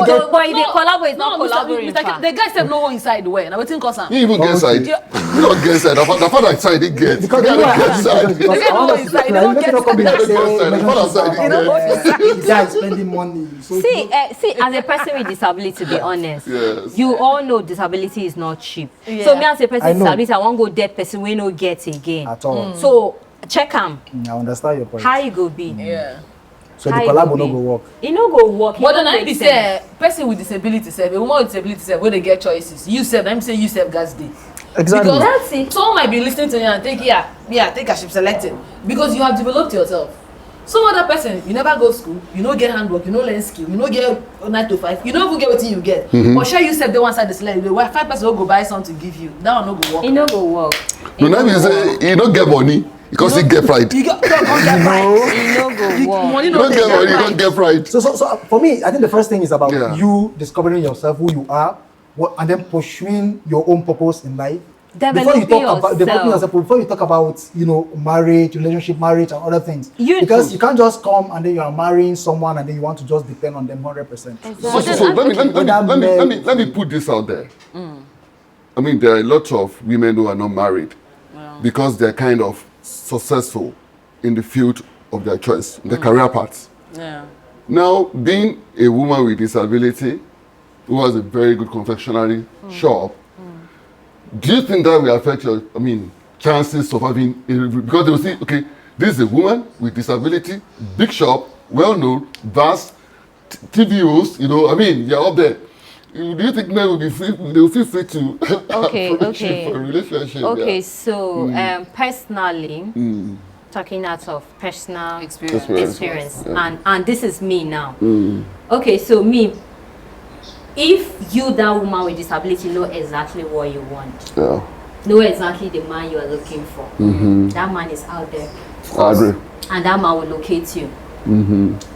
But if they collaborate, it's not collaborating. The guy said no one inside the way. Now waiting cause He even get inside. You don't get inside. The father inside he get. Because they get inside. They don't get inside. They don't get inside. Spending money. See, as a person with disability, to be honest, you all know disability is not cheap. So me as a person with disability, I won't go dead person we no get again. At all. So check him. I understand your point. How you go be? Yeah. So the collab will not go work. It no go work. But then I be say person with disability say, a woman with disability say, when they get choices, you said, let me say you said gas day. Exactly. Because that's it. Someone might be listening to you and think, take a ship selected because you have developed yourself. Some other person, you never go school, you don't get handwork, you don't learn skill, you don't get 9 to 5, you don't even get what you get. But sure you said the one side the slide, the 5 person will go buy something to give you. That one no go work. It no go work. No, now you say you don't get money because you get pride. You don't get pride. It no go work. Money You don't get money, you don't get pride. So for me, I think the first thing is about you discovering yourself, who you are, and then pursuing your own purpose in life. Before you talk about marriage, relationship, marriage, and other things, because you can't just come and then you are marrying someone and then you want to just depend on them 100%. Exactly. So let me put this out there. I mean, there are a lot of women who are not married because they're kind of successful in the field of their choice, the career paths. Yeah. Now, being a woman with disability who has a very good confectionery shop, do you think that will affect your, chances of having, because they will see, okay, this is a woman with disability, big shop, well-known, vast, TV host, you're up there. Do you think men will be free, they will feel free to approach you for a relationship? Okay, so personally, talking out of personal experience. And this is me now. Okay, so me, if you, that woman with disability, know exactly what you want, know exactly the man you are looking for, that man is out there. I agree. And that man will locate you.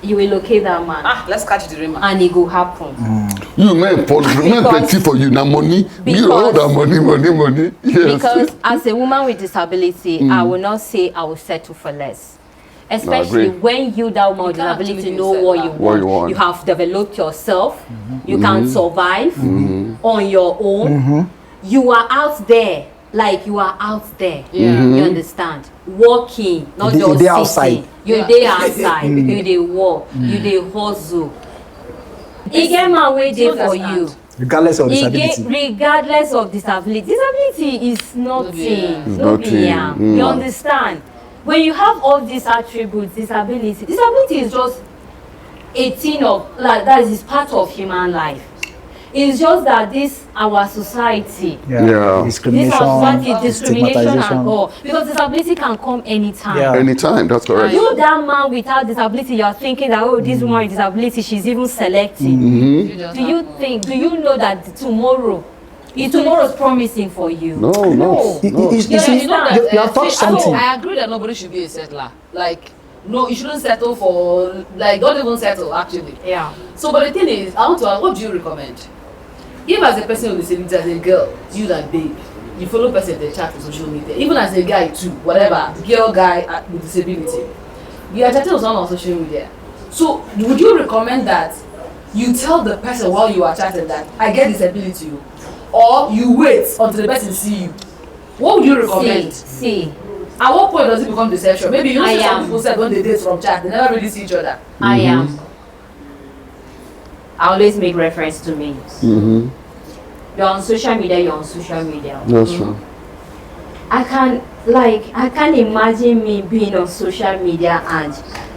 You will locate that man. Let's catch the dream. And it will happen. You men plenty for you now money. You know that money. Yes. Because as a woman with disability, I will not say I will settle for less. Especially when you, that woman with disability, know what you want. You have developed yourself. You can survive on your own. You are out there. Like you are out there. You understand? Walking, not just sitting. Outside. You're there outside. You dey walk. You dey hustle. You get man way there for you. Regardless of disability. Regardless of disability. Disability is nothing. Nothing. You understand? When you have all these attributes, disability is just a thing of, like, that is part of human life. It's just that this, our society, discrimination and all, because disability can come anytime. Anytime, that's correct. You, that man without disability, you are thinking that, oh, this woman with disability, she's even selecting. Do you know that tomorrow's promising for you? No. You have touched something. I agree that nobody should be a settler. Like, no, you shouldn't settle for, like, don't even settle, actually. Yeah. So, but the thing is, what do you recommend? If as a person with disability, as a girl, you like babe, you follow person they chat on social media, even as a guy too, whatever, girl, guy with disability, you are chatting with someone on social media. So, would you recommend that you tell the person while you are chatting that I get disability, or you wait until the person see you? What would you recommend? See. At what point does it become deception? Maybe you see some people said when they date from chat, they never really see each other. I always make reference to me. You're on social media, That's true. I can't imagine me being on social media and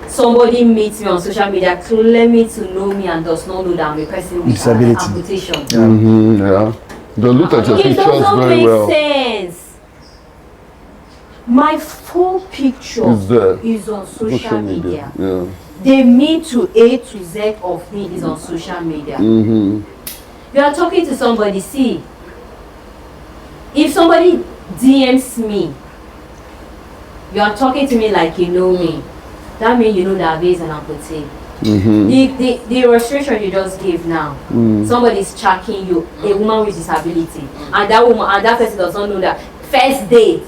somebody meets me on social media to let me to know me and does not know that I'm a person with disability. amputation. They look at your pictures very well. It doesn't make sense. My full picture is on social media. The me to A to Z of me is on social media. You are talking to somebody, see, if somebody DMs me, you are talking to me like you know me, that means you know that Ave is an amputee. The illustration you just gave now, somebody is tracking you, a woman with disability, and that person does not know that first date,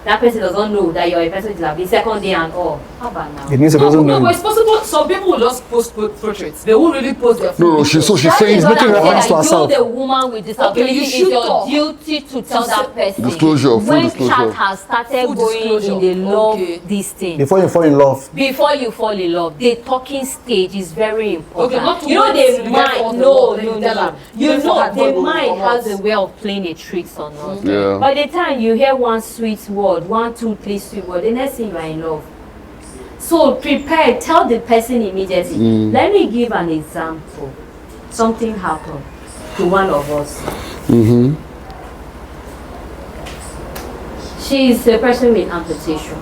that person does not know that you're a person with disability, second day and all. How about now? It means it doesn't No, know. but it's possible. Some people will just post portraits. They won't really post their full No, she's saying it's making reference to herself. You, the woman with disability, you is should your talk. duty to tell that person. Disclosure, full when disclosure. chat has started Full going disclosure. in the love Okay. this thing. Before you fall in love. Before you fall in love, the talking stage is very important. Okay, not to you know wait the till you get mind. off the No, wall, then no, you tell no. her. You Even for know her the God will mind come has out. a way of playing a tricks on us. Yeah. By the time you hear one sweet word, 1, 2, 3 sweet word, the next thing you are in love. So prepare, tell the person immediately. Let me give an example. Something happened to one of us. She is a person with amputation.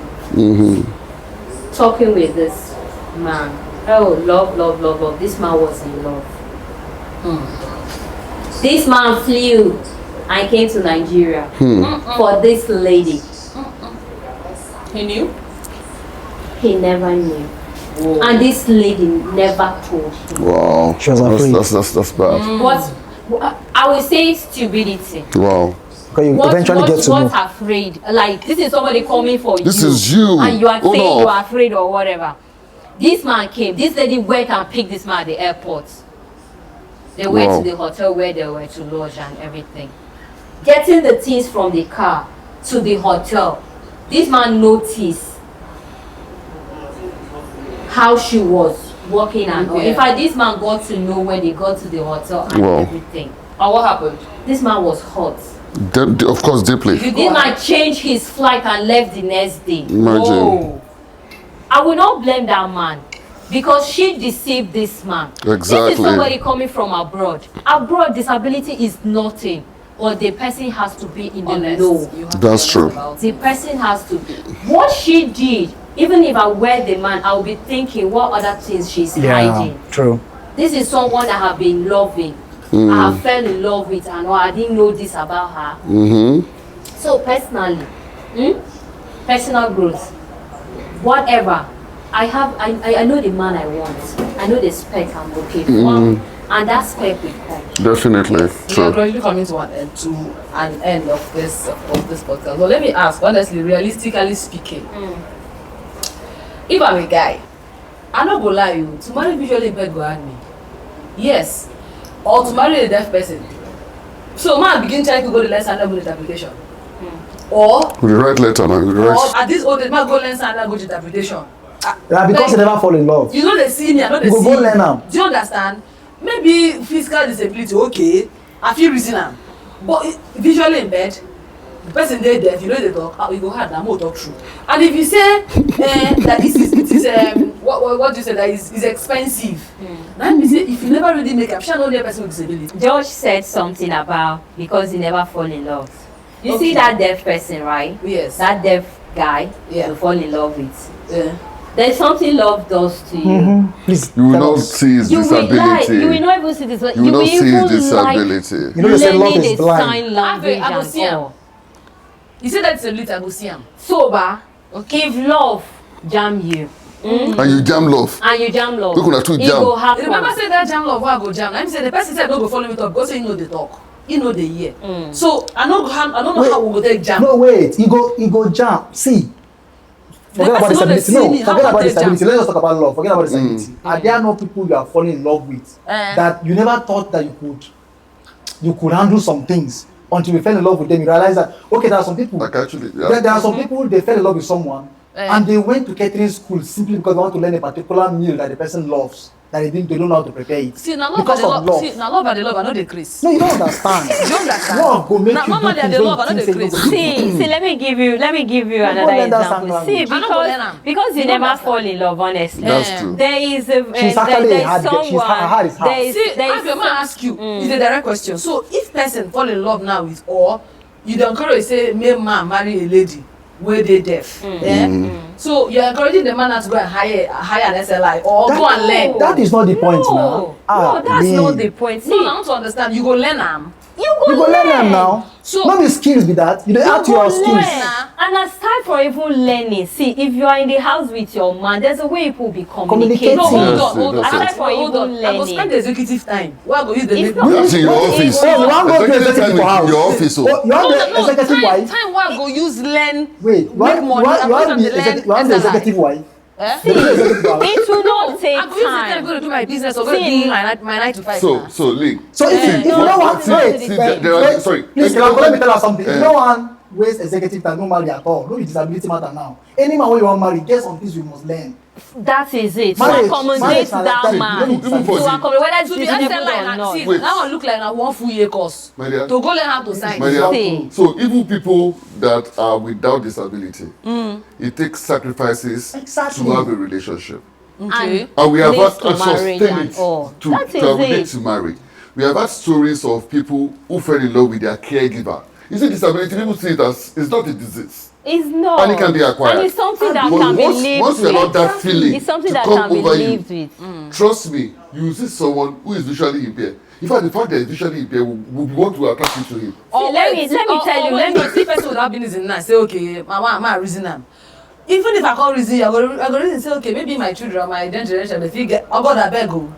Talking with this man. Oh, love, love, love, love. This man was in love. This man flew and came to Nigeria for this lady. He knew. He never knew. Whoa. And this lady never told him. Wow. She was afraid. That's bad. But I would say stupidity. Wow. Because you eventually get to know. What afraid? Like, this is somebody coming for you. This is you. And you are Oh, saying no. you are afraid or whatever. This man came. This lady went and picked this man at the airport. They went Wow. to the hotel where they were to lodge and everything. Getting the things from the car to the hotel. This man noticed how she was walking and all. In fact, this man got to know when they got to the hotel and Wow. everything. And what happened? This man was hot. Of course, deeply. This man changed his flight and left the next day. Imagine. Whoa. I will not blame that man because she deceived this man. This is Exactly. somebody coming from abroad. Abroad, disability is nothing, but the person has to be in the Honest. know. You have to That's be true. honest about it. The person has to be. What she did, even if I were the man, I will be thinking what other things she's hiding. True. This is someone I have been loving. I have fell in love with and I didn't know this about her. So personally, personal growth, whatever, I know the man I want. I know the spec I'm looking for. And that spec will come. Definitely. We are True. gradually coming to an end of this podcast. So let me ask, honestly, realistically speaking, if I'm a guy, I no go lie you, to marry visually impaired go hard me. Yes. Or to marry a deaf person. So man begin trying to go to learn sign language interpretation. Or With the right letter now. With the or right. at this old age, man go learn sign language interpretation. Yeah, because Like, you never fall in love. you know they see me, I know they You go see go you. learn am. Do you understand? Maybe physical disability, okay, I feel reason am. But visually impaired, the person dey deaf, you know they talk, you go hard, I'm going to talk true. And if you say that it is what do you say, that is expensive, that means if you never really make it, I'm sure no other person with disability. George said something about because he never fall in love. You Okay. see that deaf person, right? Yes. That deaf guy Yeah. you fall in love with. Yeah. There's something love does to you. Please. You will tell not us. see his You will like, disability. you will not even see this. You will not see his even disability. You know they say love learning is the blind. sign language I go see and am. all. You say that disability, I go see am. Sober, if love jam you And you jam love. and you jam love, People are too it jam. go happen. Remember say that jam love wey I go jam. I mean say the person said no go follow me talk because say he know dey talk, he know dey hear. So I no know how we go take jam. No, wait. You go jump. See. Forget about person no dey disability. see No, me, how forget I about take disability. jam? Let's just talk about love. Forget about disability. Are there no people you are falling in love with that you never thought that you could handle some things until you fell in love with them? You realize that okay, there are some people. Like actually, There are some people they fell in love with someone and they went to catering school simply because they want to learn a particular meal that the person loves that they don't know how to prepare it. See, na love because I dey of love. See, na love I dey love, I no dey craze. No, you don't understand. You understand? Love go make Na you normally do I dey things love, I when no you dey think craze. See, let me give you another learn that example. song See, language. I no go learn am. because you You know never that fall in love, honestly. That's true. There is She's actually a hard girl. She's her heart is hard. there is, See, there I is go ask you, it's a direct question. So if person fall in love now with or you dey encourage say make man marry a lady wey dey deaf. So you're encouraging the man now to go and hire an SLI or go and learn. That is not the point now. no, that's babe. not the point. See, No, I want to understand. You go learn am. you You go learn them now. So- not the skills be that. You dey add to go your skills. learn. And aside from even learning, see, if you are in the house with your man, there's a way people be communicating. No, hold Yes, on, hold on. that's Aside it. from Hold on. even I go learning. spend the executive time. Where I go use the It's make not- That's in your What office. is- Oh, you want to go to Executive executive time house? in your office. Oh, you want the executive wife? time where I go use learn. Wait, make money. I go use am dey learn you want the SLI. executive wife? See, it will not take I'm going to do my business or going to do my 9 to 5. So Lee. So if you don't want, sorry. Please, let me tell you something. If you don't want waste executive time, no marry at all. No be disability matter now. Any man you want marry, get some things you must learn. That is it. Marriage, To accommodate that man. To accommodate whether it's to the disabled extent or like not. see, that one look like a 1 full year course. My dear. To go learn how to sign. My dear, See. so even people that are without disability, it takes sacrifices Exactly. to have a relationship. Okay. And we have Leads had to marriage sustain and it all. to That is relate it. to marry. We have had stories of people who fell in love with their caregiver. You see, disability, people see it as it's not a disease. It's not. And it can be acquired. And it's something that But can be once lived you're not with. that feeling It's something to that come can be over you, lived with. trust me, you see someone who is visually impaired. In fact, the fact that he's visually impaired will want to attract you to him. let me tell you, let me see person without business in say okay, my reason am. Even if I can't reason, I go reason say okay, maybe my children, my generation, they feel get God I beg go.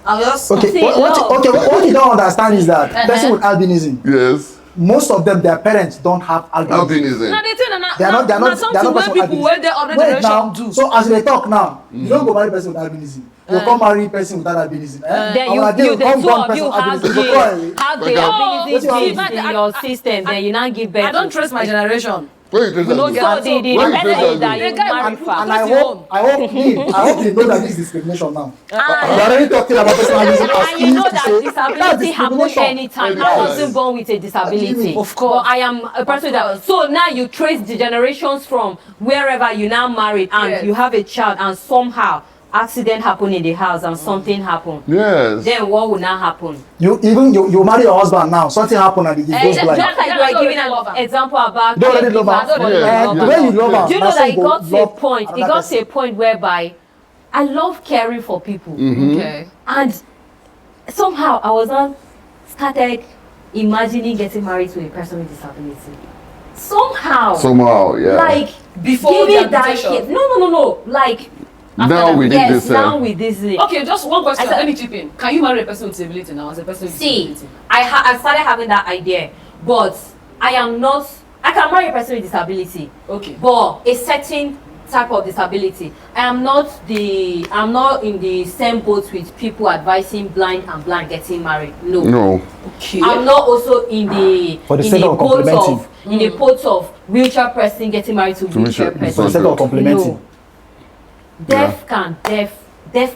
I'll just Okay, what you don't understand is that person with albinism, Yes. most of them, their parents don't have albinism. Albinism. Now they think They're not something where people where the other Wait now, generation do. so as they talk now, you don't go marry person with albinism. You come marry person without albinism. then you the two of you have the albinism in your system, then you now give birth. I don't trust my generation. Where you So the person is that you marry for. And I hope you know that this is discrimination now. We are already talking about personal albinism as And you know that disability happens discrimination. anytime. I wasn't born with a disability. Of course. But I am a person that. So now you trace the generations from wherever you now married and Yes. you have a child and somehow accident happened in the house and something happened. Yes. Then what will now happen? You marry your husband now, something happened and it goes blind. Just like you are giving an example about You already love her. caregivers. The way you love her. Do you know that it got to a point? It got to say a point whereby I love caring for people. Okay. And somehow I was not started imagining getting married to a person with disability. Somehow, yeah. like Before give the it that application. kid. No. Like Now we need yes, this. now with this. Okay, just one question. I said- Let me chip in. Can you marry a person with disability now as a person with See, disability? I started having that idea, but I am not. I can marry a person with disability. Okay. But a certain type of disability. I'm not in the same boat with people advising blind and blind getting married. No. Okay. I'm not also in the For the sake of complementing. in the boat of wheelchair person getting married to wheelchair for the person. sake of complementing. No. Deaf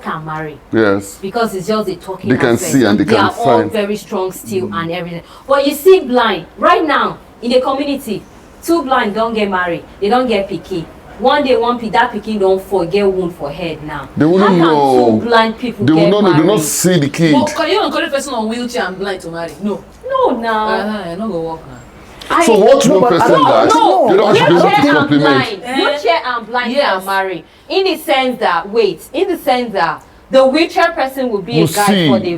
can marry. Yes. Because it's just the talking They can aspect. see and they can are all sign. very strong still and everything. But you see blind right now in the community, 2 blind don't get married. They don't get picky. One day that pikin don't forget wound for head now. They wouldn't How know. can 2 blind people They will get not know. They married? will not see the kid. But can you encourage a person on wheelchair and blind to marry? No. No, now. No go work now. So what No, one but person does, No, the other person wheelchair should and compliment. blind. Wheelchair and blind Yes. can marry. In the sense that the wheelchair person will be You a guide see, for the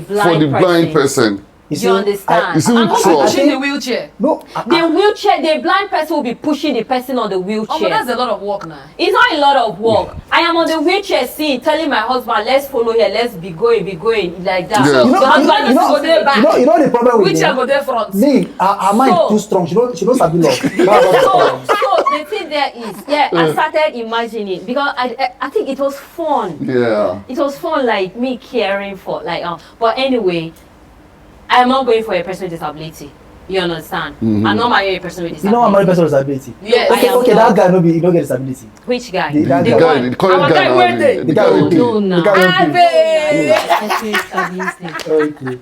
blind person. see, You understand? You see, I'm which not one? pushing the wheelchair. No, The blind person will be pushing the person on the Oh, but wheelchair. that's a lot of work now. It's not a lot of work. I am on the wheelchair scene telling my husband, let's follow here, let's be going like that. Yeah. So You the husband is go there back. you know the problem with Wheelchair go me. there front. Me, her mind So- too strong. She don't sabi love. So the thing there is, I started imagining because I think it was fun. Yeah. It was fun, like me caring for but anyway, I'm not going for a person with disability. You understand? I'm not marrying a person with disability. You know I'm married person with disability. Yes. I am Okay, not. that guy he don't get disability. Which guy? The guy- The guy, the current Our guy guy now, where they- The guy guy will with pay. No, no. The guy will pay. Abe.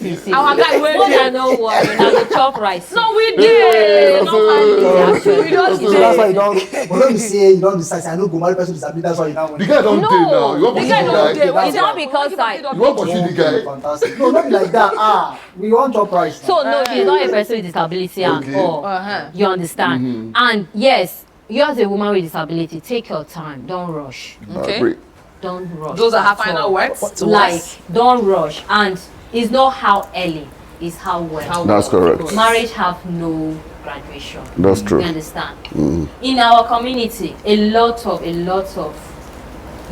Okay. Our guy where More they- than no worry, now the chop rice. No, we did. No family actually. We don't So that's why you don't. But when you say you don't decide, I know go marry person with disability. That's why you now want. The guy don't No. date now. You want The pursue guy the don't guy? date. That's It's not because You want pursue the guy? Fantastic. No, not be like that. We want your price. So no, he's not a person with disability at Okay. all. You understand? And yes, you as a woman with disability, take your time. Don't rush. Okay. Great. Don't rush. Those are her at final all. words to Like, us. don't rush. And it's not how early, it's how well. That's correct. Marriage have no graduation. That's true. You understand? In our community, a lot of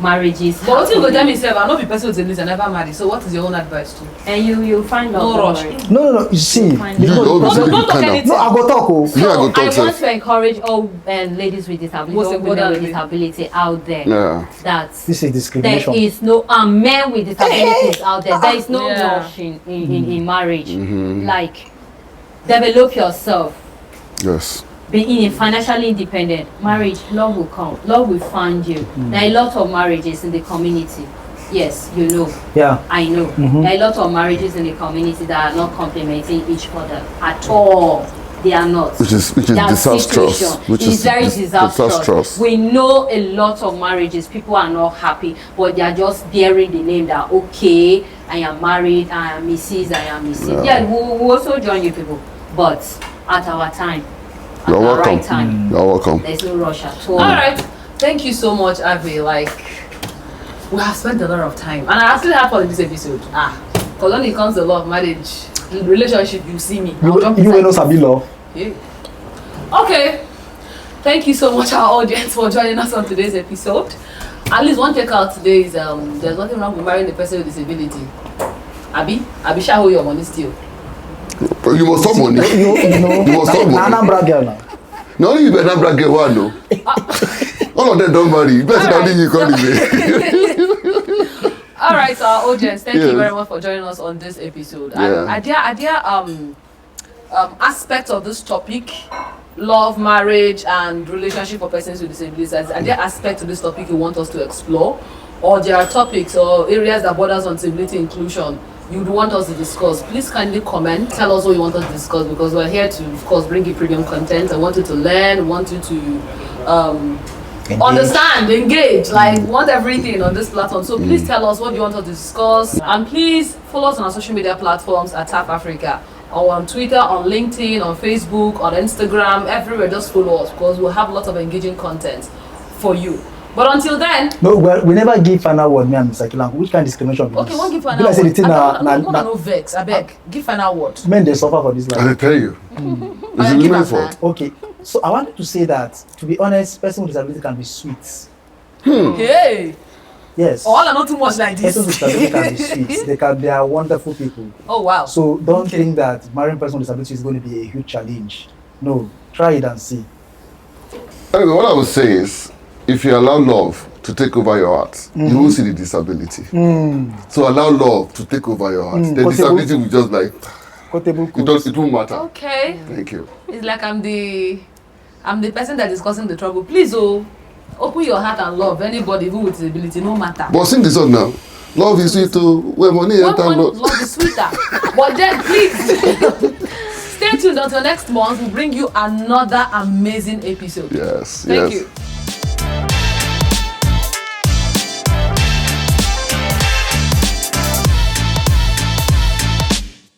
marriages. But what you go tell me, sir, I'm not the person with disability, I never married. So what is your own advice to? And you find out. No rush. No. You see, Don't talk anything. no, I go talk. So Yeah, I go I talk, want sir. to encourage all ladies with disability, Most all women with importantly. disability out there. Yeah. That This is discrimination. there is no men with disabilities out there. There is no Yeah. rush in marriage. Like, develop yourself. Yes. Being financially independent, marriage, love will come. Love will find you. There are a lot of marriages in the community. Yes, you know. Yeah. I know. There are a lot of marriages in the community that are not complementing each other at all. They are not. Which is That disastrous. situation Which is very disastrous. We know a lot of marriages, people are not happy, but they are just bearing the name that, okay, I am married, I am Mrs., I am Mrs. Yeah, we'll also join you people, but at our time, at You're our welcome. right time, You're welcome. there's no rush at all. All right. Thank you so much, Avi. Like, we have spent a lot of time. And I actually have fun in this episode. Because when it comes to love, marriage, relationship, you see me. You will know Sabi law. Yeah. Okay. Thank you so much, our audience, for joining us on today's episode. At least one takeout today is there's nothing wrong with marrying a person with disability. Abi shall hold your money still. But you must have money. You must have money. Anambra girl now. No, you better not brag one, no. All of them don't marry. You better not you call it. All right, so our audience, thank you very much for joining us on this episode. Are there aspects of this topic, love, marriage, and relationship for persons with disabilities? Are there aspects of this topic you want us to explore, or there are topics or areas that borders on disability inclusion you'd want us to discuss? Please kindly comment, tell us what you want us to discuss, because we're here to, of course, bring you premium content. I want you to learn, want you to understand, engage, like want everything on this platform. So please tell us what you want us to discuss, and please follow us on our social media platforms at TAP Africa, or on Twitter, on LinkedIn, on Facebook, on Instagram, everywhere. Just follow us, because we'll have lots of engaging content for you. But until then, no, well, we never give final word, me and Mr. Kilang. Which kind of discrimination? Okay, won't give final word. word. No vex, I beg. Give final word. Men, they suffer for this life. I tell you. It's a women's fault. Okay, so I wanted to say that, to be honest, person with disability can be sweet. Hey! Yes. All are not too much like this. Person with disability can be sweet. They are wonderful people. Oh, wow. So don't think that marrying person with disability is going to be a huge challenge. No, try it and see. Anyway, what I would say is, if you allow love to take over your heart, you won't see the disability. So allow love to take over your heart. The disability will just like, it won't matter. Okay. Thank you. It's like I'm the person that is causing the trouble. Please, open your heart and love anybody, even with disability, no matter. But sing this song now. Love is sweet too. Where money enter, love is sweeter. But then, please, stay tuned until next month. We'll bring you another amazing episode. Yes. Thank you.